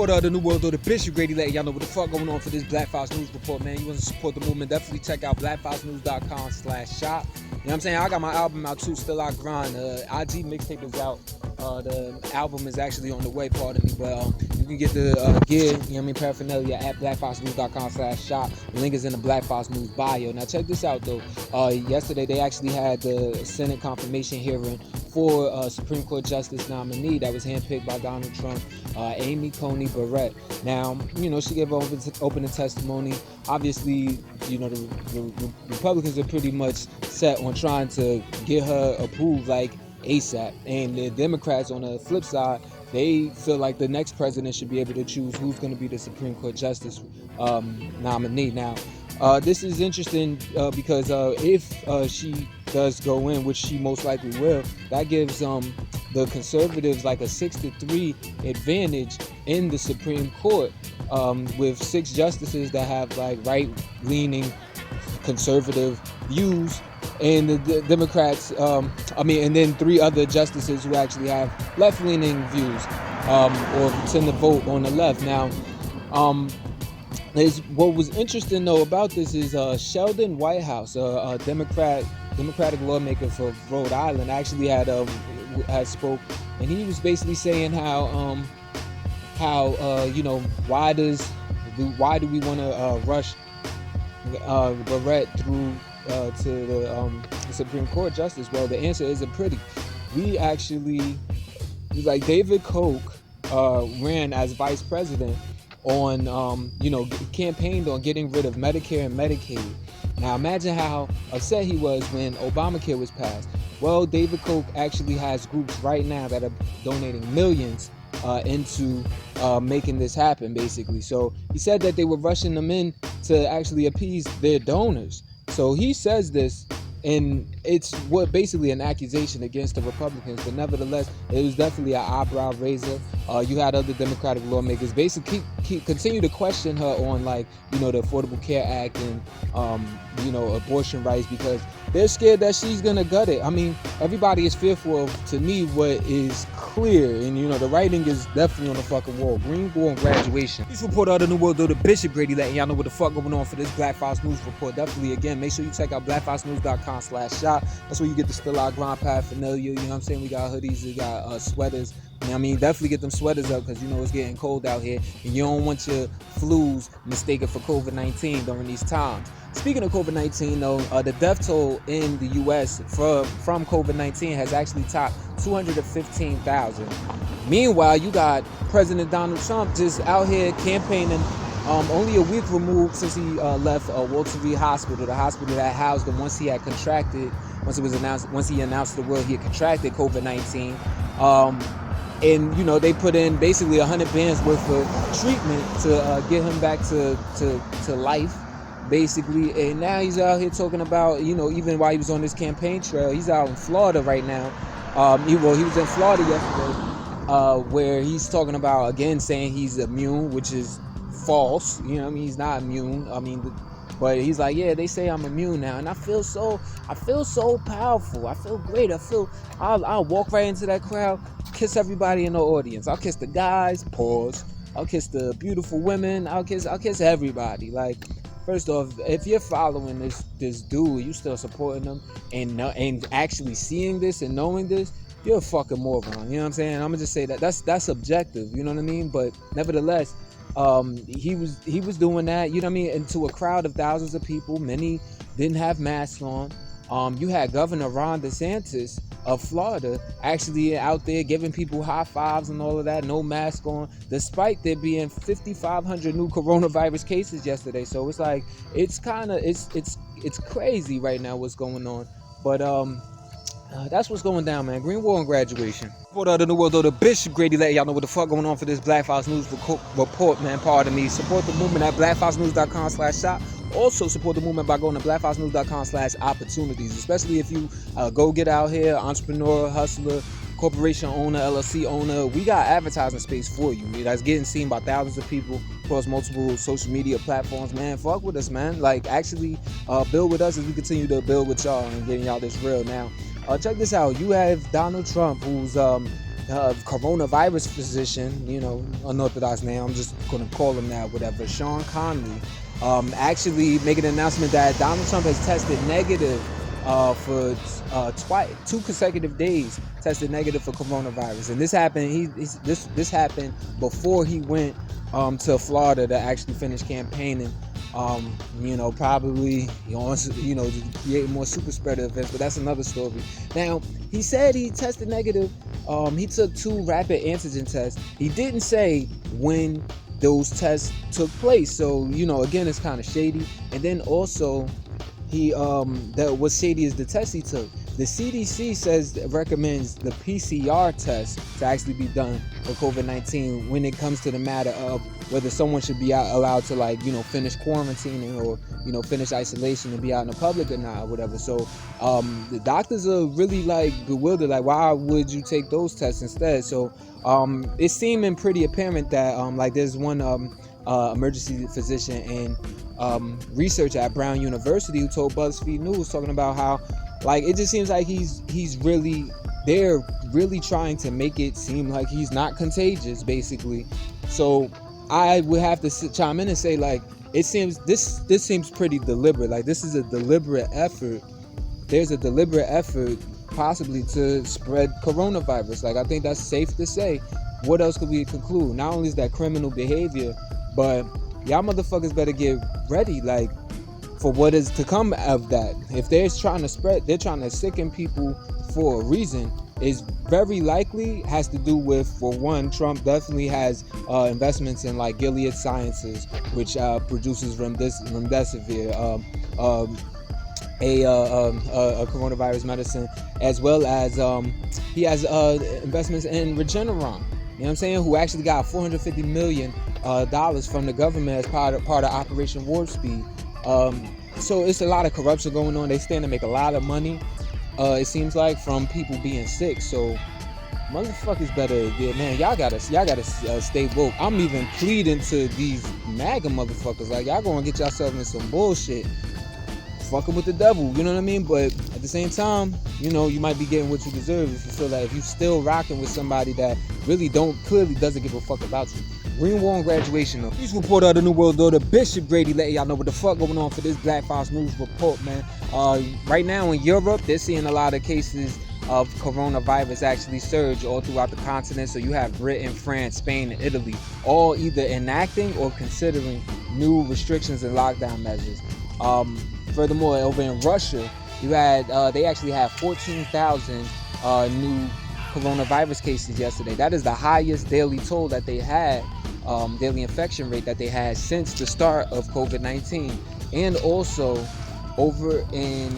Report of the New World Order, Bishop Grady letting y'all know what the fuck going on for this Black Files News Report, man. You want to support the movement, definitely check out blackfilesnews.com/shop. You know what I'm saying? I got my album out too, Still I Grind. IG mixtape is out. The album is actually on the way, pardon me, but you can get the gear, you know what I mean, paraphernalia at blackfilesnews.com/shop. The link is in the Black Files News bio. Now check this out though. Yesterday they actually had the Senate confirmation hearing for Supreme Court Justice nominee that was handpicked by Donald Trump, Amy Coney Barrett. Now, you know, she gave opening testimony. Obviously, you know, the Republicans are pretty much set on trying to get her approved like ASAP. And the Democrats, on the flip side, they feel like the next president should be able to choose who's going to be the Supreme Court Justice nominee. Now, this is interesting because if she does go in, which she most likely will, that gives the conservatives like a 6-3 advantage in the Supreme Court, with 6 justices that have like right-leaning conservative views, and the Democrats, and then 3 other justices who actually have left-leaning views, or tend to vote on the left. Now, what was interesting though about this is Sheldon Whitehouse, a Democratic lawmaker for Rhode Island, actually had spoke, and he was basically saying how you know, why do we want to rush Barrett through to the Supreme Court Justice? Well, the answer isn't pretty. We actually, like, David Koch ran as vice president on campaigned on getting rid of Medicare and Medicaid. Now imagine how upset he was when Obamacare was passed. Well, David Koch actually has groups right now that are donating millions into making this happen, basically. So he said that they were rushing them in to actually appease their donors. So he says this, and it's basically an accusation against the Republicans, but nevertheless, it was definitely an eyebrow raiser. You had other Democratic lawmakers basically continue to question her on, like, you know, the Affordable Care Act and abortion rights, because they're scared that she's gonna gut it. I mean, everybody is fearful of, to me, what is clear, and you know, the writing is definitely on the fucking wall. Greenville Graduation. This report out of the New World Order, Bishop Grady letting y'all know what the fuck going on for this Black Files News Report. Definitely, again, make sure you check out blackfilesnews.com/shop. That's where you get the Still I Grind paraphernalia. You know what I'm saying? We got hoodies, we got sweaters. You know what I mean? Definitely get them sweaters up, because you know it's getting cold out here, and you don't want your flus mistaken for COVID-19 during these times. Speaking of COVID-19, though, the death toll in the U.S. from COVID-19 has actually topped 215,000. Meanwhile, you got President Donald Trump just out here campaigning, only a week removed since he left Walter Reed Hospital, the hospital that housed him once he announced to the world he had contracted COVID-19. And you know, they put in basically 100 bands worth of treatment to get him back to life, basically. And now he's out here talking about, you know, even while he was on this campaign trail, he's out in Florida right now. He was in Florida yesterday, where he's talking about, again, saying he's immune, which is false. You know what I mean? He's not immune. I mean, but he's like, yeah, they say I'm immune now, and I feel so powerful. I feel great. I'll walk right into that crowd, kiss everybody in the audience. I'll kiss the guys, pause. I'll kiss the beautiful women. I'll kiss everybody. Like, first off, if you're following this dude, you still supporting him, and actually seeing this and knowing this, you're a fucking moron. You know what I'm saying? I'm gonna just say that's subjective. You know what I mean? But nevertheless, he was doing that. You know what I mean? And to a crowd of thousands of people, many didn't have masks on. You had Governor Ron DeSantis of Florida actually out there giving people high fives and all of that, no mask on, despite there being 5,500 new coronavirus cases yesterday. So it's like, it's crazy right now what's going on. But that's what's going down, man. Greenville and Graduation. Report out of the New World Order, Bishop Grady letting y'all know what the fuck going on for this Black Files News Report, man. Pardon me. Support the movement at blackfilesnews.com/shop. Also support the movement by going to blackfilesnews.com/opportunities, especially if you go get out here, entrepreneur, hustler, corporation owner, LLC owner. We got advertising space for you. That's getting seen by thousands of people across multiple social media platforms, man. Fuck with us, man. Like, actually build with us as we continue to build with y'all and getting y'all this real. Now, check this out. You have Donald Trump, who's coronavirus physician, unorthodox name, I'm just going to call him that, whatever, Sean Conley, actually making an announcement that Donald Trump has tested negative for two consecutive days, tested negative for coronavirus. And this happened, this happened before he went to Florida to actually finish campaigning. Probably he wants to create more super spreader events, but that's another story. Now, he said he tested negative. He took 2 rapid antigen tests. He didn't say when those tests took place. So, again, it's kind of shady. And then also, that what's shady is the test he took. The CDC recommends the PCR test to actually be done for COVID-19 when it comes to the matter of whether someone should be allowed to finish quarantining or finish isolation and be out in the public or not or whatever. So the doctors are really bewildered, why would you take those tests instead? So it's seeming pretty apparent that there's one emergency physician and researcher at Brown University who told BuzzFeed News, talking about how it just seems like they're really trying to make it seem like he's not contagious, basically. So I would have to chime in and say, it seems this seems pretty deliberate. This is a deliberate effort. There's a deliberate effort possibly to spread coronavirus. I think that's safe to say. What else could we conclude? Not only is that criminal behavior, but y'all motherfuckers better get ready, for what is to come of that. If they're trying to sicken people for a reason, is very likely has to do with, for one, Trump definitely has investments in Gilead Sciences, which produces remdesivir, a coronavirus medicine, as well as he has investments in Regeneron. You know what I'm saying? Who actually got $450 million from the government as part of Operation Warp Speed. So it's a lot of corruption going on. They stand to make a lot of money, it seems like, from people being sick. So motherfuckers better, y'all gotta stay woke. I'm even pleading to these MAGA motherfuckers, y'all gonna get yourself in some bullshit, fucking with the devil, you know what I mean? But at the same time, you might be getting what you deserve if you feel that, if you still rocking with somebody that clearly doesn't give a fuck about you. Green War on graduation. News report of the New World Order, Bishop Grady, letting y'all know what the fuck going on for this Black Fox News report, man. Right now in Europe, they're seeing a lot of cases of coronavirus actually surge all throughout the continent. So you have Britain, France, Spain, and Italy, all either enacting or considering new restrictions and lockdown measures. Furthermore, over in Russia, they actually had 14,000 new coronavirus cases yesterday. That is the highest daily toll that they had, daily infection rate that they had since the start of COVID-19. And also over in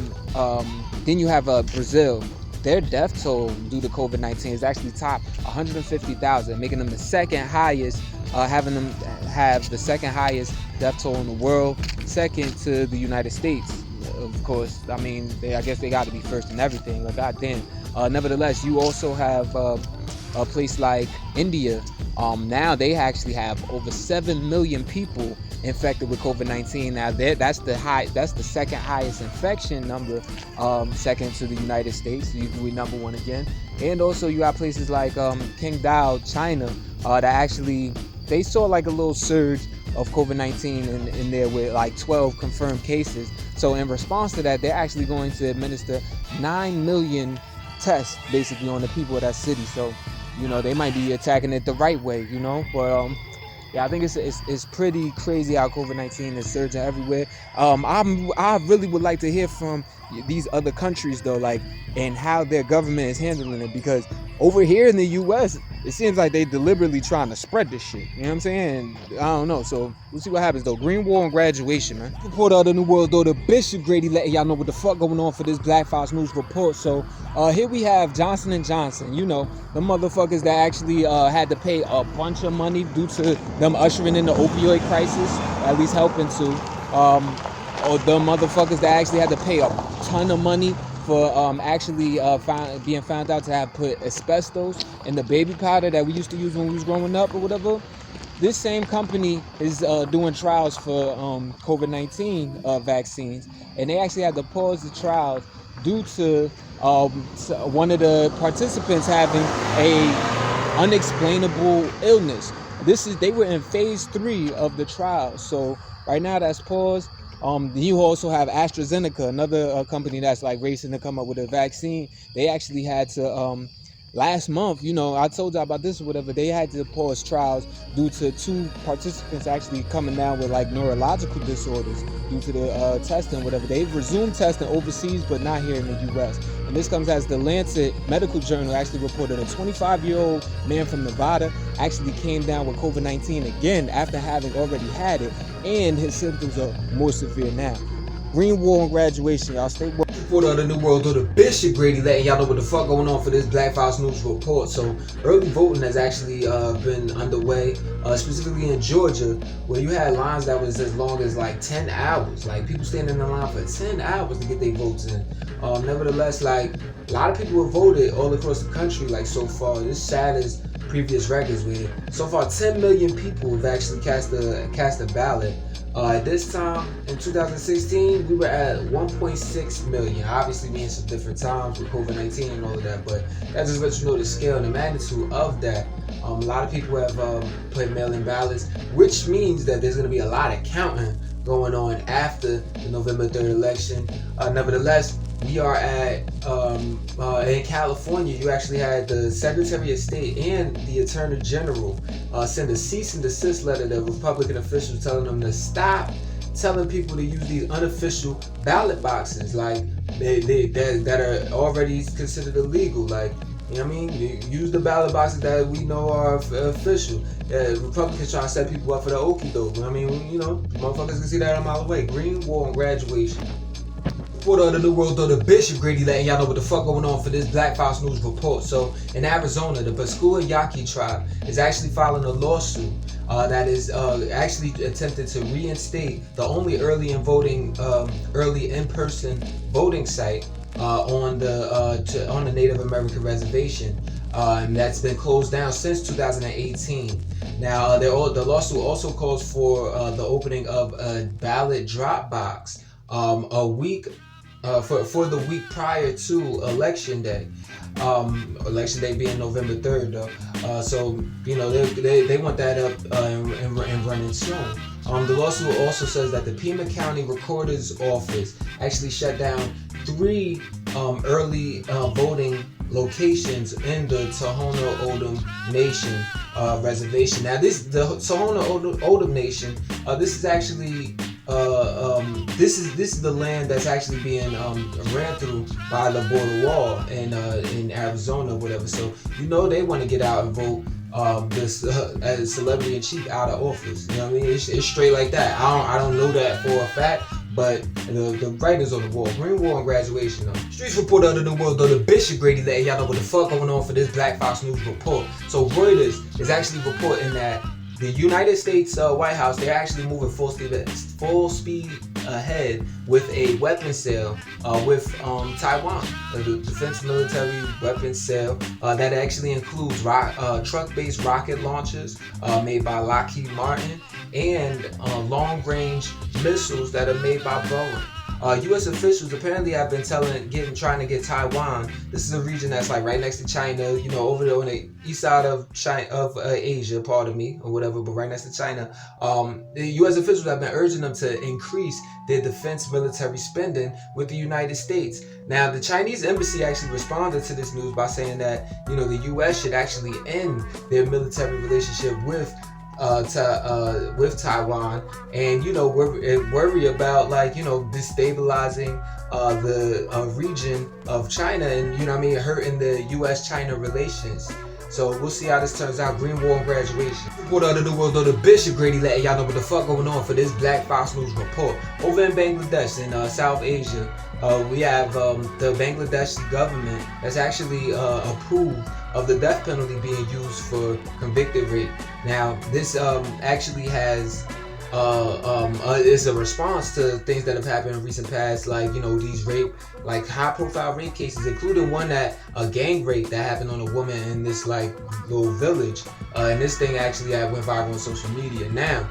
then you have Brazil. Their death toll due to COVID-19 is actually top 150,000, making them the second highest, having them have the second highest death toll in the world, second to the United States. Of course, I guess they got to be first in everything. Goddamn. Nevertheless, you also have a place like India. Now they actually have over 7 million people infected with COVID-19. Now that's the second highest infection number, second to the United States. We number one again. And also you got places like Qingdao, China, that actually they saw a little surge of COVID-19 in there with 12 confirmed cases. So in response to that, they're actually going to administer 9 million tests basically on the people of that city. So they might be attacking it the right way, but I think it's pretty crazy how COVID-19 is surging everywhere. I really would like to hear from these other countries though, and how their government is handling it, because over here in the US, it seems like they deliberately trying to spread this shit. You know what I'm saying? I don't know. So we'll see what happens though. Green War on graduation, man. Report of the New World Order, Bishop Grady, letting y'all know what the fuck going on for this Black Fox News report. So here we have Johnson & Johnson. The motherfuckers that actually had to pay a bunch of money due to them ushering in the opioid crisis, at least helping to. Or the motherfuckers that actually had to pay a ton of money for being found out to have put asbestos in the baby powder that we used to use when we was growing up or whatever. This same company is doing trials for COVID-19 vaccines, and they actually had to pause the trials due to one of the participants having a unexplainable illness. They were in phase 3 of the trial. So right now that's paused. You also have AstraZeneca, another company that's like racing to come up with a vaccine. They actually had to last month, I told you about this or whatever, they had to pause trials due to 2 participants actually coming down with like neurological disorders due to the testing, whatever. They've resumed testing overseas, but not here in the U.S. And this comes as the Lancet Medical Journal actually reported a 25-year-old man from Nevada actually came down with COVID-19 again after having already had it, and his symptoms are more severe now. Green Wall on graduation, y'all. Stay woke. Report of the New World Order, Bishop Grady, letting y'all know what the fuck going on for this Black Files News Report. So early voting has actually been underway, specifically in Georgia, where you had lines that was as long as like 10 hours. Like people standing in line for 10 hours to get their votes in. Nevertheless, like a lot of people have voted all across the country. Like so far, this sad as previous records where so far 10 million people have actually cast a ballot. At this time in 2016, we were at 1.6 million. Obviously, we in some different times with COVID-19 and all of that, but that just lets you know the scale and the magnitude of that. A lot of people have put mail-in ballots, which means that there's going to be a lot of counting going on after the November 3rd election. Nevertheless, we are at in California. You actually had the Secretary of State and the Attorney General send a cease and desist letter to Republican officials telling them to stop telling people to use these unofficial ballot boxes, like that are already considered illegal. Like, you know what I mean? You use the ballot boxes that we know are official. Republicans trying to set people up for the okie doke. I mean, motherfuckers can see that a mile away. Green Wall on graduation. Report of the New World Order, Bishop Grady, letting y'all know what the fuck going on for this Black Files News Report. So in Arizona, the Pascua Yaqui tribe is actually filing a lawsuit that is actually attempting to reinstate the only early in-person voting site on the Native American reservation, and that's been closed down since 2018. Now, the lawsuit also calls for the opening of a ballot drop box a week for the week prior to Election Day. Election Day being November 3rd, though. So they want that up and running soon. The lawsuit also says that the Pima County Recorder's Office actually shut down 3 early voting locations in the Tohono O'odham Nation reservation. Now, the Tohono O'odham Nation, this is actually this is the land that's actually being ran through by the border wall in Arizona, whatever. So they want to get out and vote this as celebrity in chief out of office. You know what I mean? It's straight like that. I don't know that for a fact, but the writings on the wall. Green Wall on graduation. Streets Report of the New World Order, Bishop Grady, letting y'all know what the fuck going on for this Black Fox News Report. So Reuters is actually reporting that the United States White House, they're actually moving full speed ahead with a weapons sale with Taiwan. The defense military weapons sale that actually includes truck-based rocket launchers made by Lockheed Martin and long-range missiles that are made by Boeing. U.S. officials apparently have been trying to get Taiwan. This is a region that's like right next to China, over there on the east side of Asia, pardon me, or whatever, but right next to China. The U.S. officials have been urging them to increase their defense military spending with the United States. Now, the Chinese embassy actually responded to this news by saying that, the U.S. should actually end their military relationship with Taiwan, and worry about destabilizing the region of China, and hurting the U.S.-China relations. So we'll see how this turns out. Green Wall on graduation. Report of the New World Order, Bishop Grady, letting y'all know what the fuck going on for this Black Fox News Report. Over in Bangladesh, in South Asia, we have the Bangladeshi government that's actually approved of the death penalty being used for convicted rape. Now, this actually has is a response to things that have happened in recent past, like these high-profile rape cases, including one a gang rape that happened on a woman in this little village, and this thing actually went viral on social media. Now,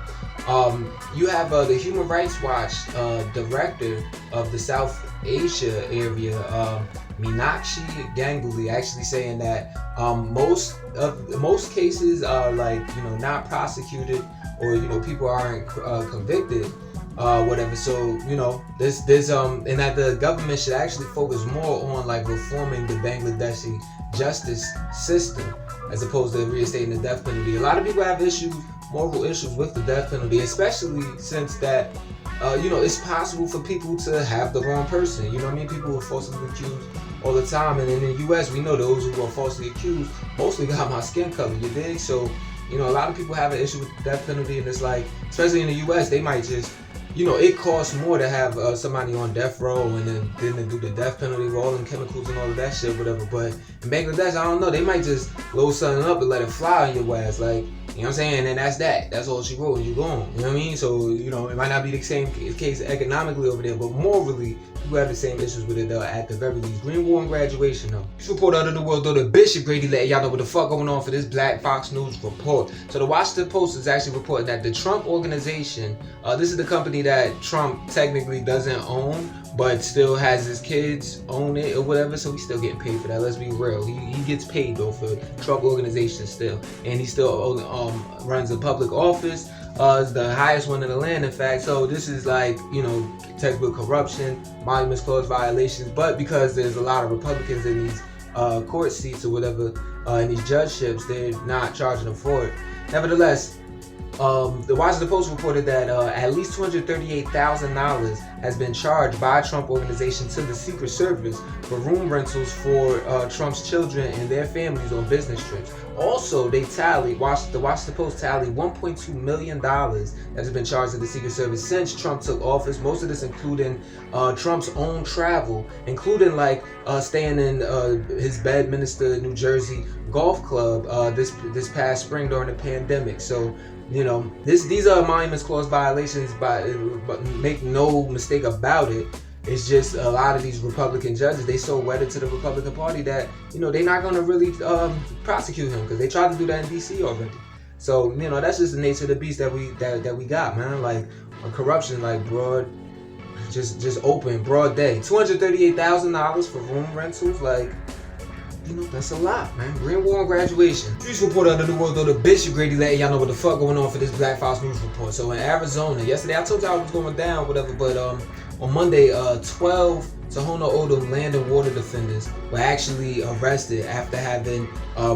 you have the Human Rights Watch director of the South Asia area, Meenakshi Ganguly, actually saying that most cases are like, not prosecuted, or people aren't convicted, whatever. So this and that the government should actually focus more on like reforming the Bangladeshi justice system as opposed to reinstating the death penalty. A lot of people have moral issues with the death penalty, especially since that it's possible for people to have the wrong person. People are falsely accused all the time, and in the U.S. we know those who are falsely accused mostly got my skin color. You dig? So a lot of people have an issue with the death penalty, and it's like, especially in the U.S., they might just it costs more to have somebody on death row and then to do the death penalty with all them chemicals and all of that shit, whatever. But in Bangladesh, I don't know, they might just load something up and let it fly on your ass, like, you know what I'm saying? And that's all she wrote, and you gone. You know what I mean? So, it might not be the same case economically over there, but morally, people have the same issues with it at the very least. Green War and Graduation, though. This report out of the world, though, the Bishop Grady letting y'all know what the fuck going on for this Black Fox News report. So the Washington Post is actually reporting that the Trump organization, this is the company that Trump technically doesn't own, but still has his kids own it or whatever, so he's still getting paid for that. Let's be real. He gets paid though for Trump organization still, and he still runs a public office. It's the highest one in the land, in fact. So this is like, textbook corruption, monuments clause violations. But because there's a lot of Republicans in these court seats or whatever, in these judgeships, they're not charging them for it. Nevertheless, the Washington Post reported that at least $238,000 has been charged by a Trump organization to the Secret Service for room rentals for Trump's children and their families on business trips. Also, the Washington Post tallied $1.2 million that has been charged to the Secret Service since Trump took office. Most of this including Trump's own travel, including like staying in his Bedminster, New Jersey golf club this past spring during the pandemic. So these are monuments clause violations, but make no mistake about it. It's just a lot of these Republican judges, they so wedded to the Republican Party that they're not going to really prosecute him, because they tried to do that in DC already. So that's just the nature of the beast that we got, man. Like corruption, like just open broad day. $238,000 for room rentals, like. That's a lot, man. Green War and Graduation. News report out of the world, though, the Bishop Grady letting y'all know what the fuck going on for this Black Fox News report. So in Arizona, yesterday I told y'all it was going down, whatever, but on Monday, 12 Tohono O'odham land and water defenders were actually arrested after having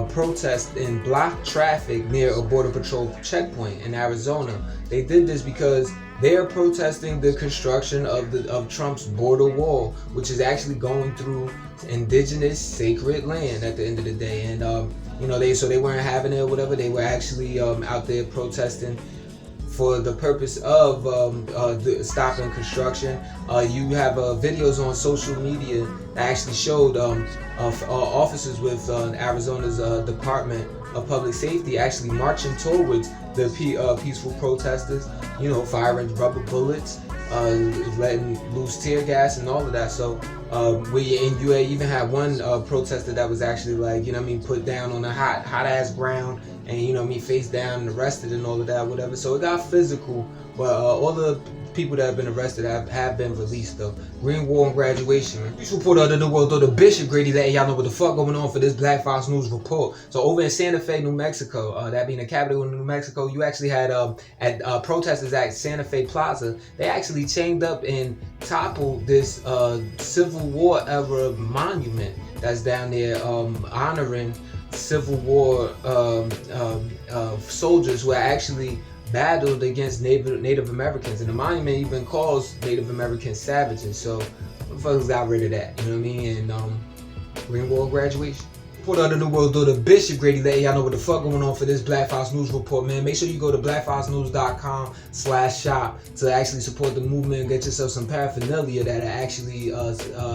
protest and blocked traffic near a Border Patrol checkpoint in Arizona. They did this because they are protesting the construction of Trump's border wall, which is actually going through indigenous sacred land at the end of the day. And they weren't having it or whatever. They were actually out there protesting for the purpose of stopping construction. You have videos on social media that actually showed officers with Arizona's Department of Public Safety actually marching towards the peaceful protesters, firing rubber bullets, letting loose tear gas and all of that. So you even had one protester that was actually like, put down on a hot ass ground and face down and arrested and all of that, whatever. So it got physical, but all the people that have been arrested have been released though. Green War and Graduation. This report out of the world, though, the Bishop Grady letting y'all know what the fuck going on for this Black Fox News report. So over in Santa Fe, New Mexico, that being the capital of New Mexico, you actually had protesters at Santa Fe Plaza. They actually chained up and toppled this Civil War era monument that's down there, honoring Civil War soldiers who are actually battled against Native Americans, and the monument even calls Native Americans savages. So motherfuckers got rid of that, you know what I mean? And Green War Graduation. Report out of the world, though, the Bishop Grady letting y'all know what the fuck going on for this Black Fox News report, man. Make sure you go to blackfoxnews.com/shop to actually support the movement and get yourself some paraphernalia that'll actually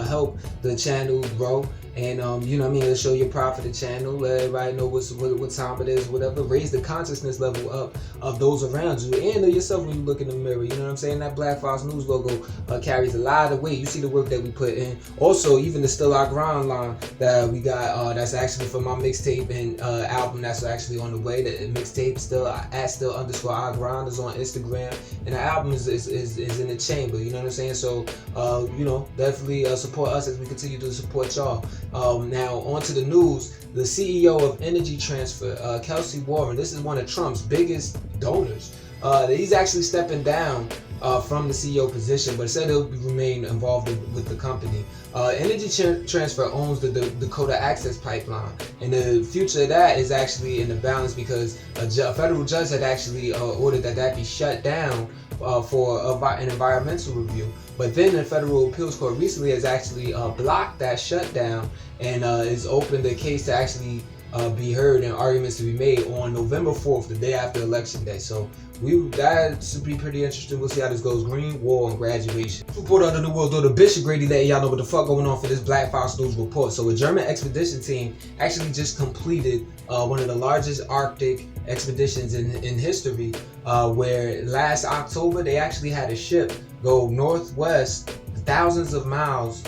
help the channel grow. and you know what I mean, it'll show your profit the channel, let everybody know what time it is, whatever. Raise the consciousness level up of those around you and of yourself when you look in the mirror. You know what I'm saying? That Black Fox News logo carries a lot of weight. You see the work that we put in. Also, even the Still Our Grind line that we got, that's actually for my mixtape and album that's actually on the way. The mixtape still @still_our grind is on Instagram, and the album is in the chamber. You know what I'm saying? So you know, definitely support us as we continue to support y'all. Now on to the news. The CEO of Energy Transfer, Kelsey Warren, this is one of Trump's biggest donors. He's actually stepping down from the CEO position, but said he'll remain involved with the company. Energy Transfer owns the Dakota Access Pipeline, and the future of that is actually in the balance because a federal judge had actually ordered that be shut down for an environmental review. But then the Federal Appeals Court recently has actually blocked that shutdown and is opened the case to actually be heard and arguments to be made on November 4th, the day after Election Day. So that should be pretty interesting. We'll see how this goes. Green Wall and Graduation. Report out of the world, though, the Bishop Grady letting y'all know what the fuck going on for this Black Fox News report. So a German expedition team actually just completed one of the largest Arctic expeditions in history, where last October they actually had a ship go northwest thousands of miles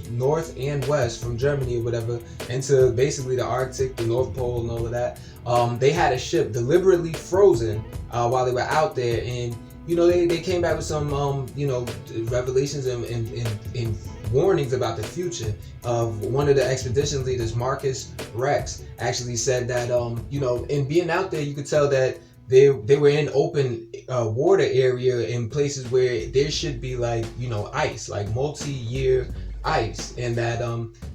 north and west from Germany or whatever into basically the Arctic, the North Pole and all of that. They had a ship deliberately frozen while they were out there, and you know they came back with some you know, revelations and warnings about the future. One of the expedition leaders, Marcus Rex, actually said that you know, in being out there you could tell that they were in open water area in places where there should be, like, you know, ice, like multi-year ice, and that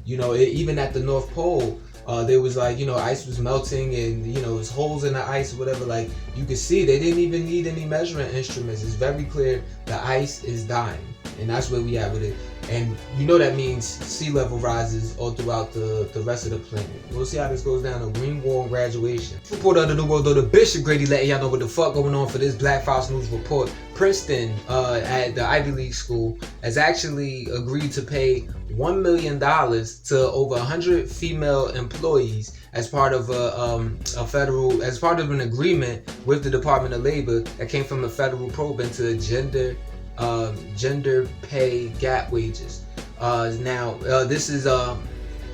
you know, even at the North Pole there was, like, you know, ice was melting and, you know, there's holes in the ice or whatever. Like, you could see they didn't even need any measuring instruments. It's very clear the ice is dying, and that's where we at with it. And you know that means sea level rises all throughout the rest of the planet. We'll see how this goes down. A Green Wall and Graduation. Report out of the world, though, the Bishop Grady letting y'all know what the fuck going on for this Black Fox News report. Princeton, at the Ivy League school, has actually agreed to pay $1 million to over 100 female employees as part of as part of an agreement with the Department of Labor that came from a federal probe into gender pay gap wages. This is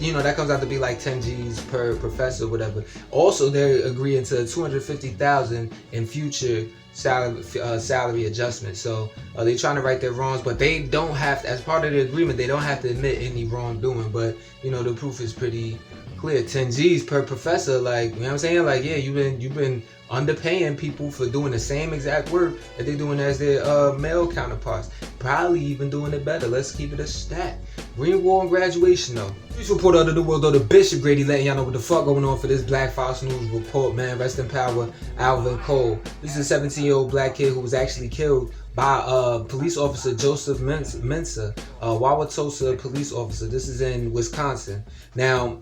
you know, that comes out to be like 10 G's per professor, whatever. Also, they're agreeing to $250,000 in future salary adjustments. So they're trying to right their wrongs, but they don't have to, as part of the agreement, they don't have to admit any wrongdoing. But you know, the proof is pretty clear. 10 G's per professor, like, you know what I'm saying? Like, yeah, you've been underpaying people for doing the same exact work that they're doing as their male counterparts. Probably even doing it better. Let's keep it a stat. Green Wall and Graduation, though. News report out of the world, though, the Bishop Grady letting y'all know what the fuck going on for this Black Fox News report, man. Rest in power, Alvin Cole. This is a 17-year-old black kid who was actually killed by police officer Joseph Mensah, Wauwatosa police officer. This is in Wisconsin. Now,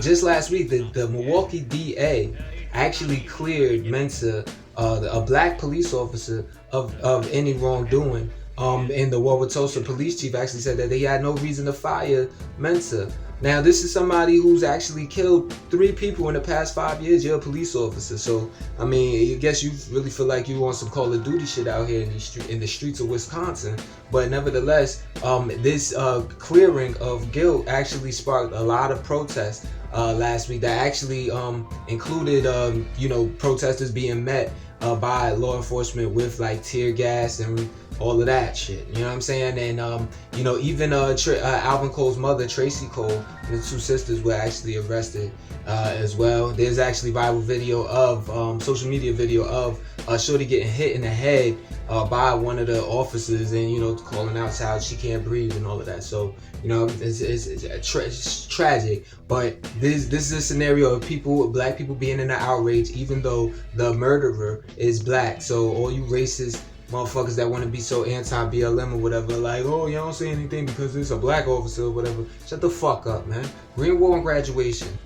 just last week, the Milwaukee DA actually cleared Mensah, a black police officer, of any wrongdoing. And the Wauwatosa police chief actually said that they had no reason to fire Mensah. Now, this is somebody who's actually killed 3 people in the past 5 years. You're a police officer, so I mean, I guess you really feel like you want some Call of Duty shit out here in the streets of Wisconsin. But nevertheless, this clearing of guilt actually sparked a lot of protests last week. That actually included, you know, protesters being met by law enforcement with like tear gas and all of that shit, you know what I'm saying? And you know, even Alvin Cole's mother, Tracy Cole, and the 2 sisters were actually arrested as well. There's actually viral video of social media video of Shorty getting hit in the head by one of the officers, and you know, calling out how she can't breathe and all of that. So you know, it's tragic. But this is a scenario of black people being in an outrage, even though the murderer is black. So all you racist motherfuckers that want to be so anti-BLM or whatever, like, oh, you don't say anything because it's a black officer or whatever. Shut the fuck up, man. Green Wall and Graduation.